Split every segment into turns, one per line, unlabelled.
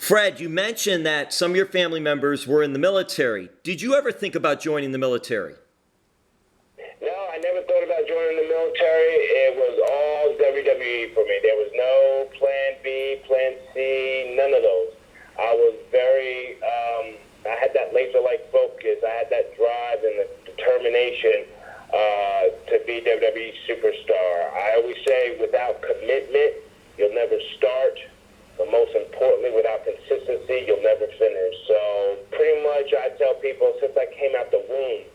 Fred, you mentioned that some of your family members were in the military. Did you ever think about joining the military?
No, I never thought about joining the military. It was all WWE for me. There was no plan B, plan C, none of those. I was I had that laser-like focus. I had that drive and the determination to be WWE superstar. I always say without commitment, you'll never start. But most importantly, without consistency, you'll never finish. So pretty much I tell people since I came out the womb,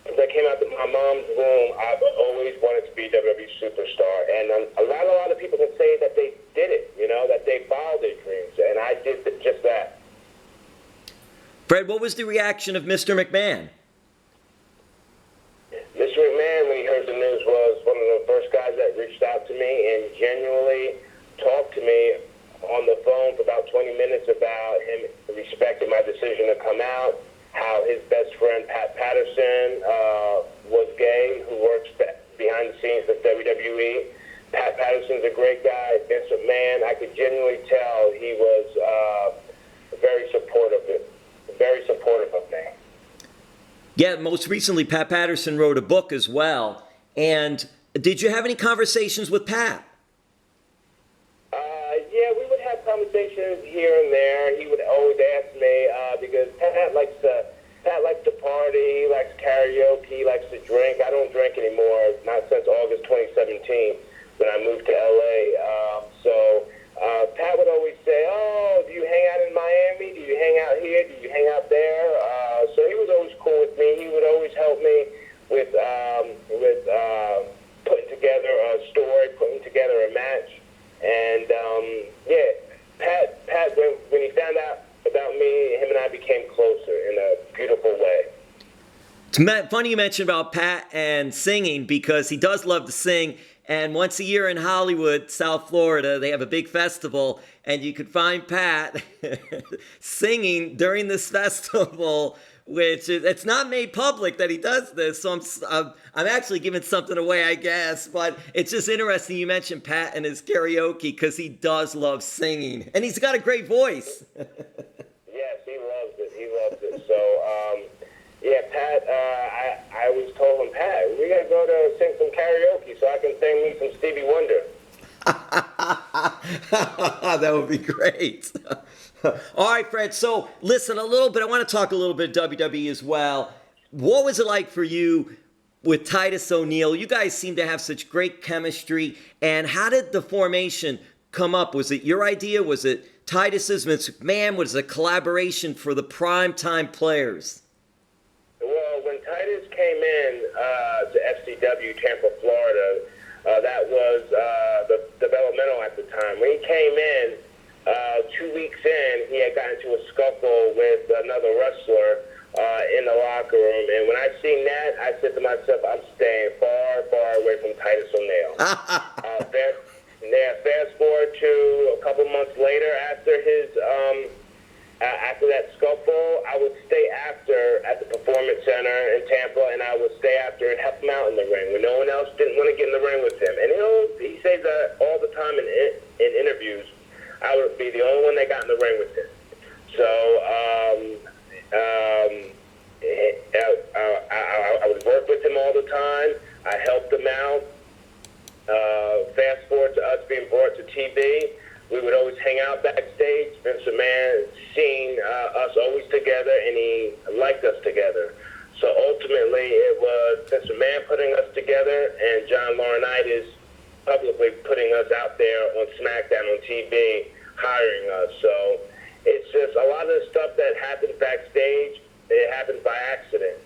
since I came out of my mom's womb, I've always wanted to be WWE superstar. And a lot of people can say that they did it, that they followed their dreams. And I did just that.
Fred, what was the reaction of Mr. McMahon?
Mr. McMahon, when he heard the news, was one of the first guys that reached out to me and genuinely talked to me on the phone for about 20 minutes about him respecting my decision to come out, how his best friend, Pat Patterson, was gay, who works behind the scenes with WWE. Pat Patterson's a great guy. Vince McMahon, I could genuinely tell he was very supportive of me.
Yeah, most recently, Pat Patterson wrote a book as well. And did you have any conversations with Pat?
Yeah, we would have conversations here and there. He would always ask me because Pat likes to party, he likes karaoke, he likes to drink. I don't drink anymore, not since August 2017 when I moved to LA. So Pat would always say, "Oh, do you hang out in Miami? Do you hang out here? Do you hang out there?" So he was always cool with me. He would always help me with putting together a story, putting together a match. And Pat, when he found out about me, him and I became closer in a beautiful way.
It's funny you mentioned about Pat and singing because he does love to sing. And once a year in Hollywood, South Florida, they have a big festival, and you could find Pat singing during this festival, which it's not made public that he does this. So I'm actually giving something away, I guess. But it's just interesting you mentioned Pat and his karaoke because he does love singing, and he's got a great voice.
Yes, he loves it. He loves it. So, Pat, I always told him, Pat, we got to go to sing some karaoke so I can sing me some Stevie Wonder.
That would be great. All right, Fred. So listen a little bit. I want to talk a little bit WWE as well. What was it like for you with Titus O'Neil? You guys seem to have such great chemistry. And how did the formation come up? Was it your idea? Was it Titus's? Vince McMahon? Was it a collaboration for the primetime players?
Well, when Titus came in to FCW, Tampa, Florida, that was the developmental at the time. When he came in, 2 weeks in, he had gotten into a scuffle with another wrestler in the locker room. And when I seen that, I said to myself, I'm staying far, far away from Titus O'Neil. Fast forward to a couple months later after that scuffle, I would stay after at the Performance Center in Tampa, and I would stay after and help him out in the ring when no one else didn't want to get in the ring with him. And he says that all the time in interviews. I would be the only one that got in the ring with him. So I would work with him all the time. I helped him out. Fast forward to us being brought to TV. We would always hang out backstage. Vince McMahon seen us always together, and he liked us together. So ultimately, it was Vince McMahon putting us together, and John Laurinaitis publicly putting us out there on SmackDown on TV, hiring us. So it's just a lot of the stuff that happens backstage, it happens by accident.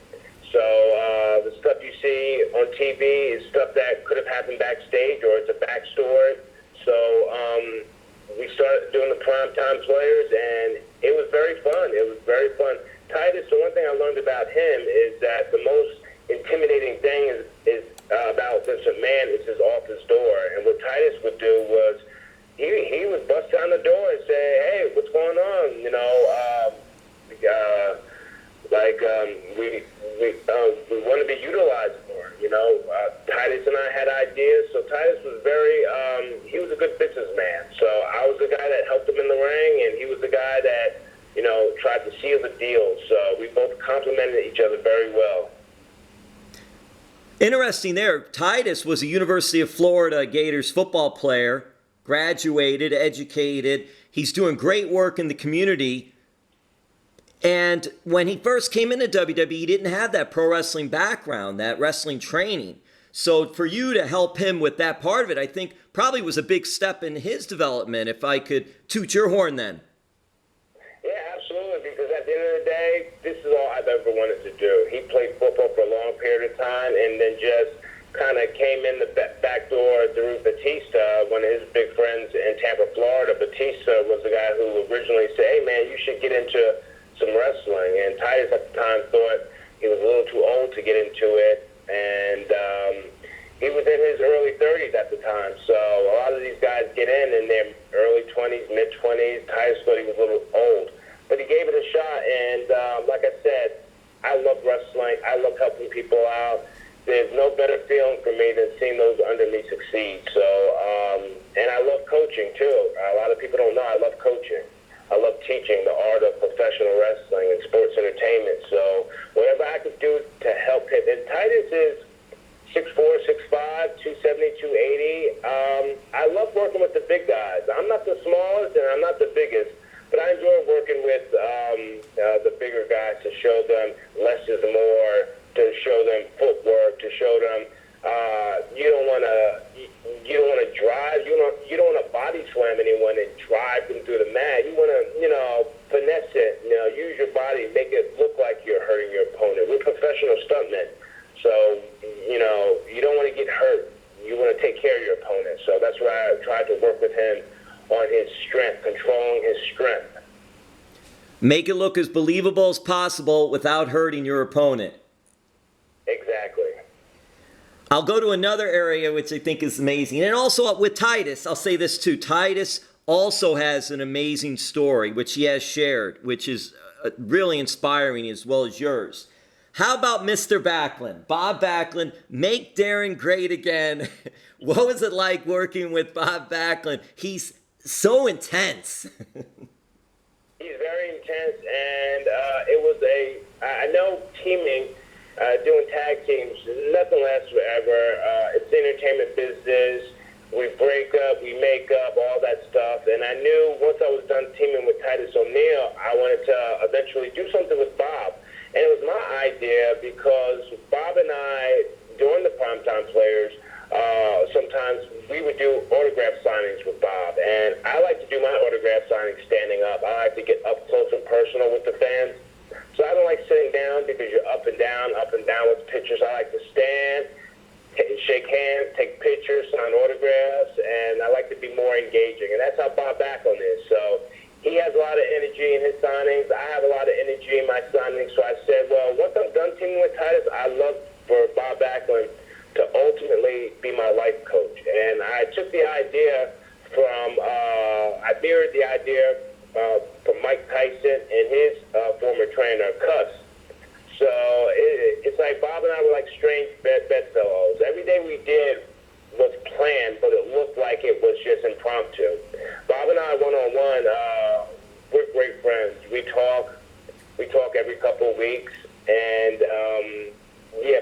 So the stuff you see on TV is stuff that could have happened backstage, or it's a backstory. So we started doing the primetime players, and it was very fun. It was very fun. Titus, the one thing I learned about him is that the most intimidating thing is about Vince McMahon is his office door. And what Titus would do was he would bust down the door and say, "Hey, what's going on? We want to be utilized more." Titus and I had ideas, so Titus was he was a good businessman. So I was the guy that helped him in the ring, and he was the the guy that, tried to seal the deal. So we both complemented each other very well.
Interesting there. Titus was a University of Florida Gators football player, graduated, educated. He's doing great work in the community. And when he first came into WWE, he didn't have that pro wrestling background, that wrestling training. So for you to help him with that part of it, I think probably was a big step in his development, if I could toot your horn then.
Yeah, absolutely, because at the end of the day, this is all I've ever wanted to do. He played football for a long period of time and then just kind of came in the back door through Batista, one of his big friends in Tampa, Florida. Batista was the guy who originally said, hey, man, you should get into some wrestling. And Titus at the time thought he was a little too old to get into it. And he was in his early 30s at the time. So a lot of these guys get in their early 20s, mid-20s. Titus thought he was a little old. But he gave it a shot. And like I said, I love wrestling. I love helping people out. There's no better feeling for me than seeing those under me succeed. So, and I love coaching, too. A lot of people don't know I love coaching. I love teaching the art of professional wrestling and sports entertainment. So whatever I could do to help him. And Titus is 6'4", 6'5", 270, 280. I love working with the big guys. I'm not the smallest and I'm not the biggest, but I enjoy working with the bigger guys to show them less is more, to show them footwork, to show them you don't want to drive. You don't want to body slam anyone and drive them through the mat. You want to, finesse it. Use your body, make it look like you're hurting your opponent. We're professional stuntmen, so you don't want to get hurt. You want to take care of your opponent. So that's why I tried to work with him on his strength, controlling his strength.
Make it look as believable as possible without hurting your opponent.
Exactly.
I'll go to another area which I think is amazing. And also with Titus, I'll say this too. Titus also has an amazing story, which he has shared, which is really inspiring as well as yours. How about Mr. Backlund? Bob Backlund, make Darren great again. What was it like working with Bob Backlund? He's so intense.
He's very intense, and I know teaming, doing tag teams, nothing lasts forever. It's the entertainment business. We break up, we make up, all that stuff. And I knew once I was done teaming with Titus O'Neil, I wanted to eventually do something with Bob. And it was my idea because Bob and I, during the Primetime Players, sometimes we would do autograph signings with Bob. And I like to do my autograph signings standing up. I like to get up close and personal with the fans. So I don't like sitting down because you're up and down with pictures. I like to stand, shake hands, take pictures, sign autographs, and I like to be more engaging. And that's how Bob Backlund is. So he has a lot of energy in his signings. I have a lot of energy in my signings. So I said, well, once I'm done teaming with Titus, I'd love for Bob Backlund to ultimately be my life coach. And I took the idea I mirrored the idea from Mike Tyson and his former trainer, Cuss. So it's like Bob and I were like strange bedfellows. Every day we did was planned, but it looked like it was just impromptu. Bob and I, one-on-one, we're great friends. We talk every couple of weeks, and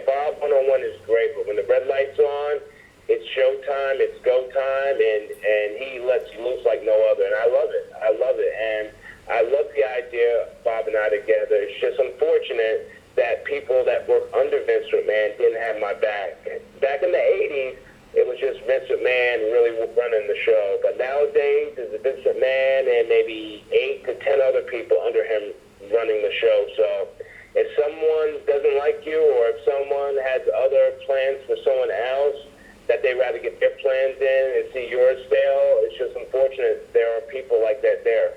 Bob one-on-one is great, but when the red light's on, it's showtime, it's go time, and he lets loose like no other, and I love it. And I love the idea of Bob and I together. It's just unfortunate that people that work under Vince McMahon didn't have my back. Back in the 80s, it was just Vince McMahon really running the show. But nowadays, it's Vince McMahon and maybe 8 to 10 other people under him running the show. So if someone doesn't like you or if someone has other plans for someone else, that they'd rather get their plans in and see yours fail, it's just unfortunate there are people like that there.